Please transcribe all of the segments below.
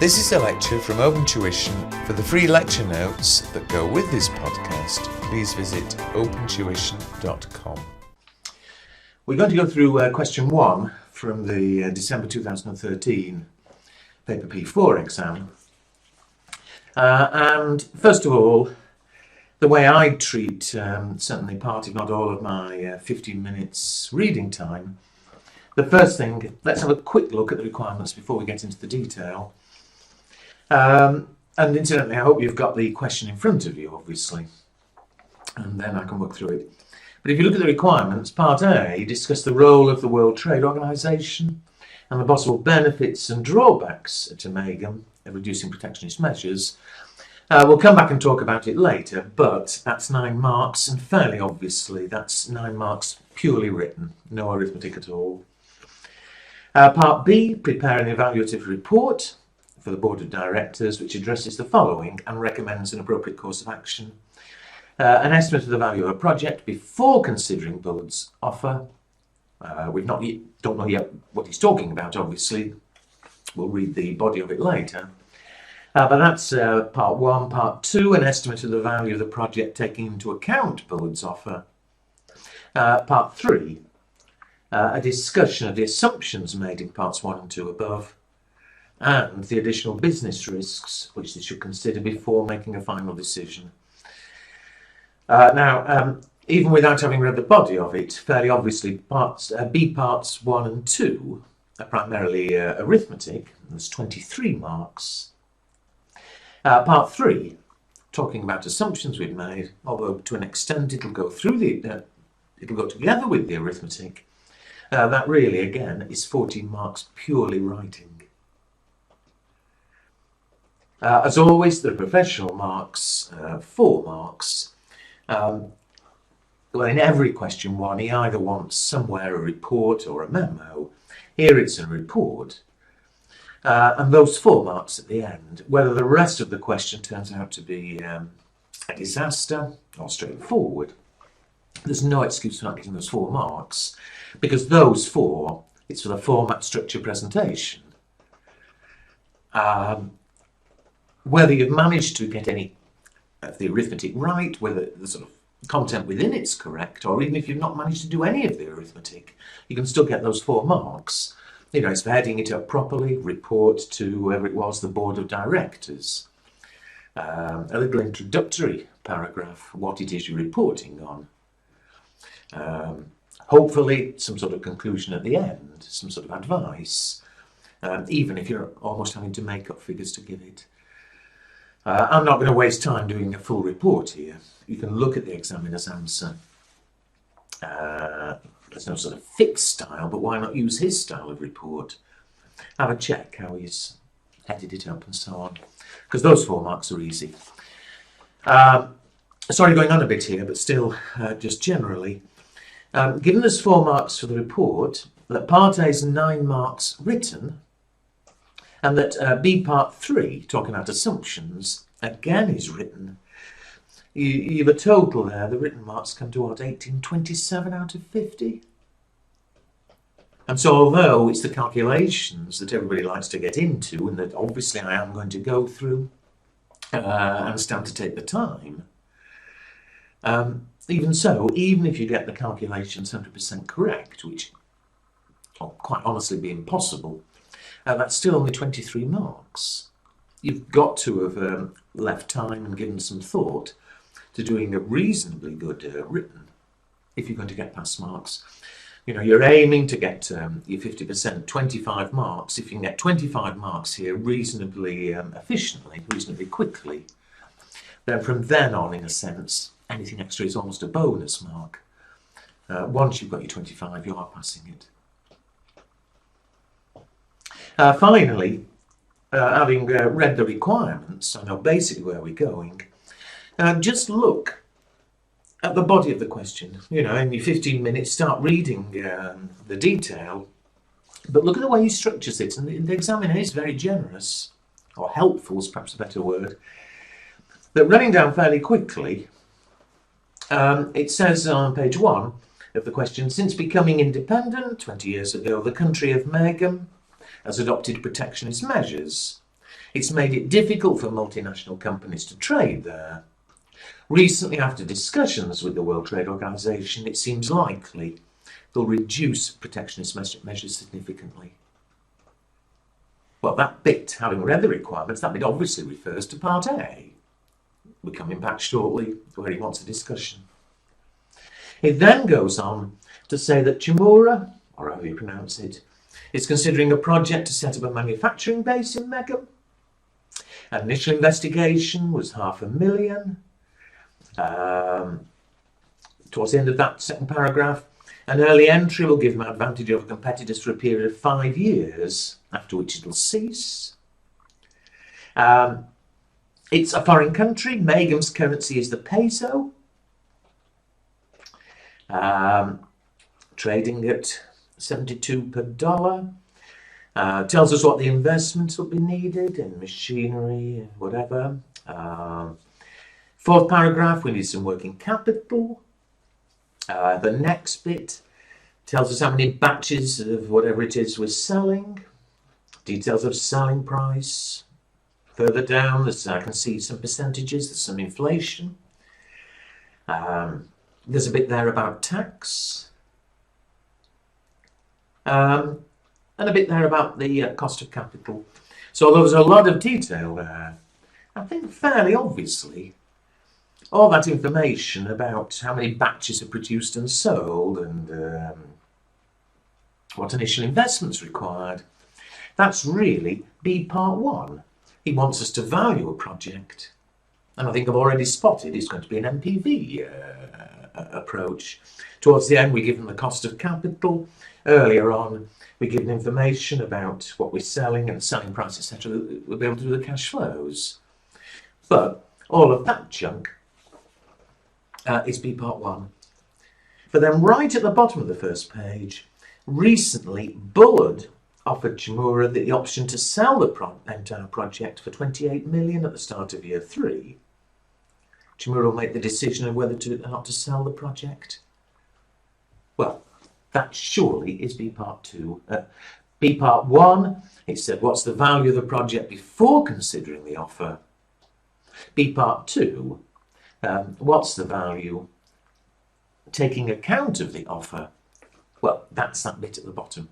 This is a lecture from Open Tuition. For the free lecture notes that go with this podcast, please visit opentuition.com. We're going to go through question 1 from the December 2013 Paper P4 exam. And first of all, the way I treat certainly part, if not all, of my 15 minutes reading time, the first thing, let's have a quick look at the requirements before we get into the detail. And incidentally, I hope you've got the question in front of you, obviously, and then I can work through it. But if you look at the requirements, Part A discuss the role of the World Trade Organization and the possible benefits and drawbacks to MAGAM of reducing protectionist measures. We'll come back and talk about it later, but that's 9 marks, and fairly obviously that's 9 marks purely written, no arithmetic at all. Part B, prepare an evaluative report for the Board of Directors which addresses the following and recommends an appropriate course of action. An estimate of the value of a project before considering Bullard's offer. We don't know yet what he's talking about, obviously. We'll read the body of it later. But that's part 1. Part 2, an estimate of the value of the project taking into account Bullard's offer. Part 3, a discussion of the assumptions made in parts 1 and 2 above, and the additional business risks which they should consider before making a final decision. Now, even without having read the body of it, fairly obviously B parts 1 and 2 are primarily arithmetic. There's 23 marks. Part 3, talking about assumptions we've made, although to an extent it'll go through it'll go together with the arithmetic. That really, again, is 14 marks purely writing. As always, the professional marks, 4 marks. Well, in every question 1, he either wants somewhere a report or a memo. Here it's a report. And those 4 marks at the end, whether the rest of the question turns out to be a disaster or straightforward, there's no excuse for not getting those 4 marks, because those 4, it's for the format, structure, presentation. Whether you've managed to get any of the arithmetic right, whether the sort of content within it's correct, or even if you've not managed to do any of the arithmetic, you can still get those 4 marks. You know, it's for heading it up properly, report to whoever it was, the Board of Directors. A little introductory paragraph, what it is you're reporting on. Hopefully some sort of conclusion at the end, some sort of advice, even if you're almost having to make up figures to give it. I'm not going to waste time doing a full report here. You can look at the examiner's answer. There's no sort of fixed style, but why not use his style of report? Have a check how he's headed it up and so on, because those 4 marks are easy. Sorry, going on a bit here, but still, just generally. Given there's 4 marks for the report, that Part A is 9 marks written, and that B Part 3, talking about assumptions, again is written, you've a total there, the written marks come to what, 1827 out of 50? And so although it's the calculations that everybody likes to get into, and that obviously I am going to go through and stand to take the time, even so, even if you get the calculations 100% correct, which will quite honestly be impossible, that's still only 23 marks. You've got to have left time and given some thought to doing a reasonably good written if you're going to get pass marks. You know, you're aiming to get your 50%, 25 marks. If you can get 25 marks here reasonably efficiently, reasonably quickly, then from then on, in a sense, anything extra is almost a bonus mark. Once you've got your 25, you are passing it. Finally, having read the requirements, I know basically where we're going, just look at the body of the question. You know, in your 15 minutes, start reading the detail, but look at the way he structures it. And the examiner is very generous, or helpful is perhaps a better word. But running down fairly quickly, it says on page 1 of the question, since becoming independent 20 years ago, the country of MAGAM has adopted protectionist measures It's made it difficult for multinational companies to trade there. Recently, after discussions with the World Trade Organization, it seems likely they'll reduce protectionist measures significantly. Well, that bit, having read the requirements, that bit obviously refers to Part A. We're coming back shortly where he wants a discussion. It then goes on to say that Chimura, or however you pronounce it, is considering a project to set up a manufacturing base in Meghem. An initial investigation was $500,000. Towards the end of that second paragraph, an early entry will give them advantage over competitors for a period of 5 years, after which it'll cease. It's a foreign country. Meghem's currency is the peso. Trading at 72 per dollar. Tells us what the investments will be needed in machinery and whatever. Fourth paragraph, we need some working capital. The next bit tells us how many batches of whatever it is we're selling. Details of selling price. Further down, I can see some percentages, there's some inflation. There's a bit there about tax. And a bit there about the cost of capital. So although there's a lot of detail there, I think fairly obviously, all that information about how many batches are produced and sold and what initial investment's required, that's really B part 1. He wants us to value a project. And I think I've already spotted it's going to be an MPV approach. Towards the end, we give them the cost of capital. Earlier on, we give them information about what we're selling and selling price, etc. We'll be able to do the cash flows. But all of that junk is B part 1. But then right at the bottom of the first page, recently Bullard offered Chimura the option to sell the entire project for $28 million at the start of year 3. Chimura will make the decision of whether or not to sell the project. Well, that surely is B part 2. B part 1, it said what's the value of the project before considering the offer. B part 2, what's the value taking account of the offer. Well, that's that bit at the bottom.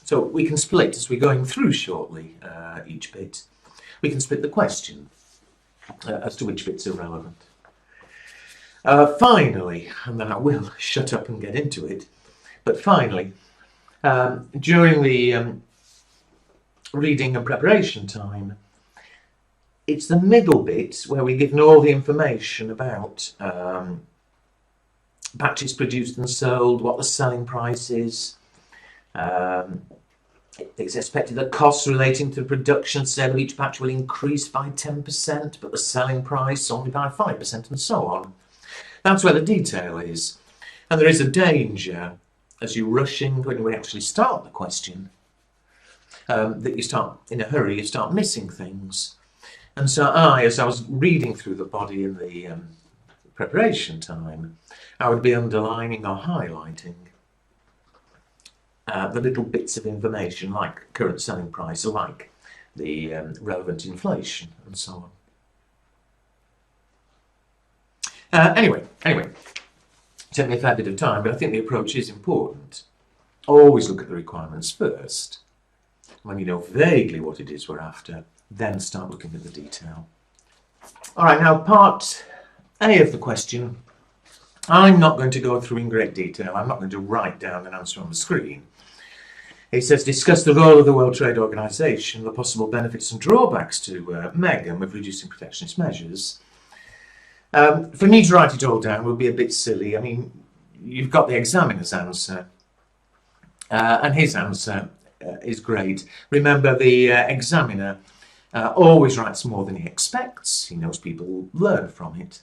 So we can split, as we're going through shortly, each bit, we can split the question as to which bits are relevant. Finally, and then I will shut up and get into it, but finally, during the reading and preparation time, it's the middle bit where we're given all the information about batches produced and sold, what the selling price is. It's expected that costs relating to the production and sale of each batch will increase by 10%, but the selling price only by 5%, and so on. That's where the detail is. And there is a danger, as you're rushing, when we actually start the question, that you start in a hurry, you start missing things. And so as I was reading through the body in the preparation time, I would be underlining or highlighting the little bits of information like current selling price, like the relevant inflation and so on. Anyway, it took me a fair bit of time, but I think the approach is important. Always look at the requirements first. When you know vaguely what it is we're after, then start looking at the detail. All right, now part A of the question, I'm not going to go through in great detail. I'm not going to write down an answer on the screen. It says, discuss the role of the World Trade Organization, the possible benefits and drawbacks to Meghem of reducing protectionist measures. For me to write it all down would be a bit silly. I mean, you've got the examiner's answer, and his answer is great. Remember, the examiner always writes more than he expects. He knows people will learn from it.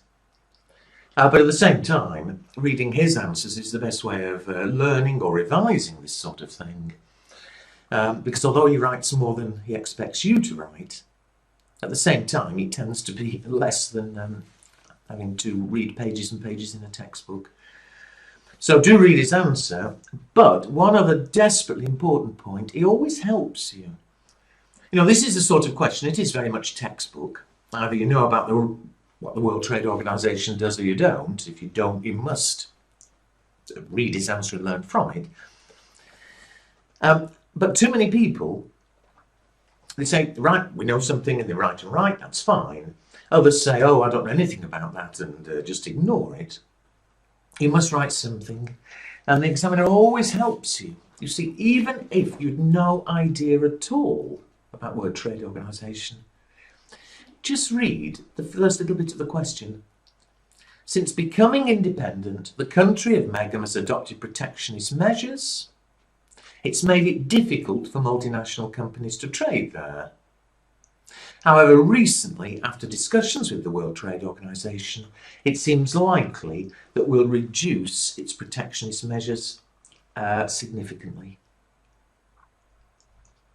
But at the same time, reading his answers is the best way of learning or revising this sort of thing. Because although he writes more than he expects you to write, at the same time he tends to be less than having to read pages and pages in a textbook. So do read his answer, but one other desperately important point, he always helps you. You know, this is the sort of question, it is very much textbook. Either you know about what the World Trade Organization does or you don't. If you don't, you must read its answer and learn from it. But too many people, they say, right, we know something and they're right and right, that's fine. Others say, oh, I don't know anything about that, and just ignore it. You must write something, and the examiner always helps you. You see, even if you'd no idea at all about World Trade Organization, just read the first little bit of the question. Since becoming independent, the country of Meghem has adopted protectionist measures. It's made it difficult for multinational companies to trade there. However, recently, after discussions with the World Trade Organization, it seems likely that we'll reduce its protectionist measures significantly.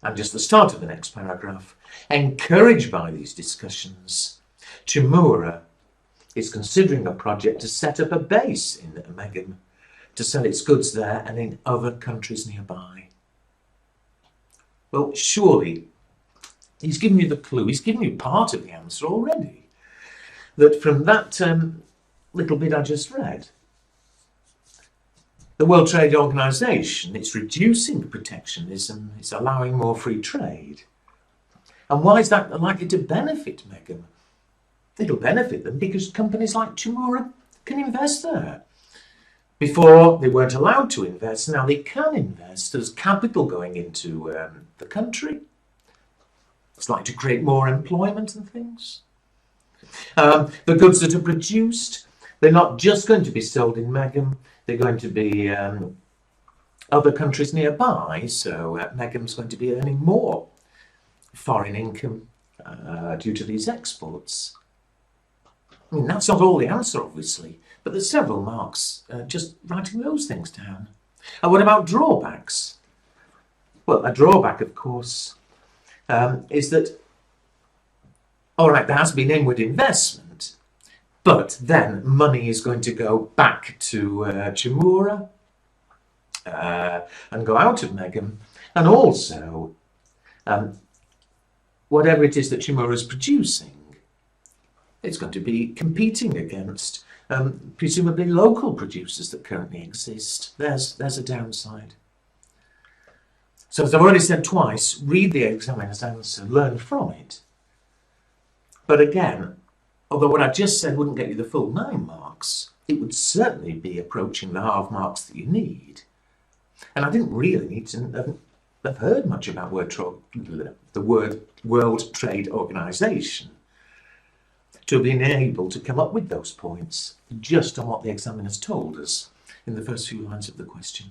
And just the start of the next paragraph. Encouraged by these discussions, Chimura is considering a project to set up a base in Meghem to sell its goods there and in other countries nearby. Well, surely he's given you the clue, he's given you part of the answer already. That from that little bit I just read, the World Trade Organization, it's reducing protectionism, it's allowing more free trade. And why is that likely to benefit Meghem? It'll benefit them because companies like Chimura can invest there. Before, they weren't allowed to invest, now they can invest. There's capital going into the country. It's like to create more employment and things. The goods that are produced, they're not just going to be sold in Meghem, they're going to be other countries nearby, so Meghem's going to be earning more foreign income due to these exports. I mean, that's not all the answer, obviously, but there's several marks just writing those things down. And what about drawbacks? Well, a drawback, of course, is that, all right, there has been inward investment, but then money is going to go back to Chimura and go out of Meghem, and also whatever it is that Chimura is producing, it's going to be competing against presumably local producers that currently exist. There's a downside. So as I've already said twice, read the examiner's answer, learn from it. But again, although what I just said wouldn't get you the full 9 marks, it would certainly be approaching the half marks that you need. And I didn't really need to have heard much about the World Trade Organization to have been able to come up with those points just on what the examiner's told us in the first few lines of the question.